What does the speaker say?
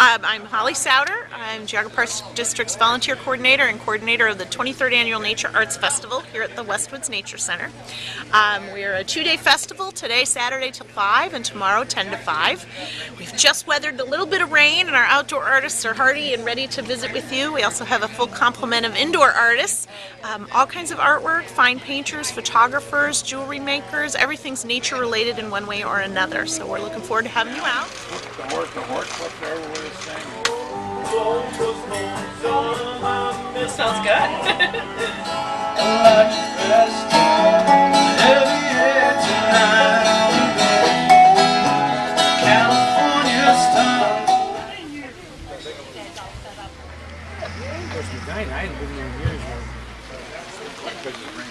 I'm Holly Souter. I'm Geauga Parks District's volunteer coordinator and coordinator of the 23rd Annual Nature Arts Festival here at the Westwoods Nature Center. We're a two-day festival, today Saturday till 5 and tomorrow 10 to 5. We've just weathered a little bit of rain and our outdoor artists are hardy and ready to visit with you. We also have a full complement of indoor artists, all kinds of artwork, fine painters, photographers, jewelry makers, everything's nature related in one way or another. So we're looking forward to having you out. Sounds good. I hadn't been there in years. Because of the rain.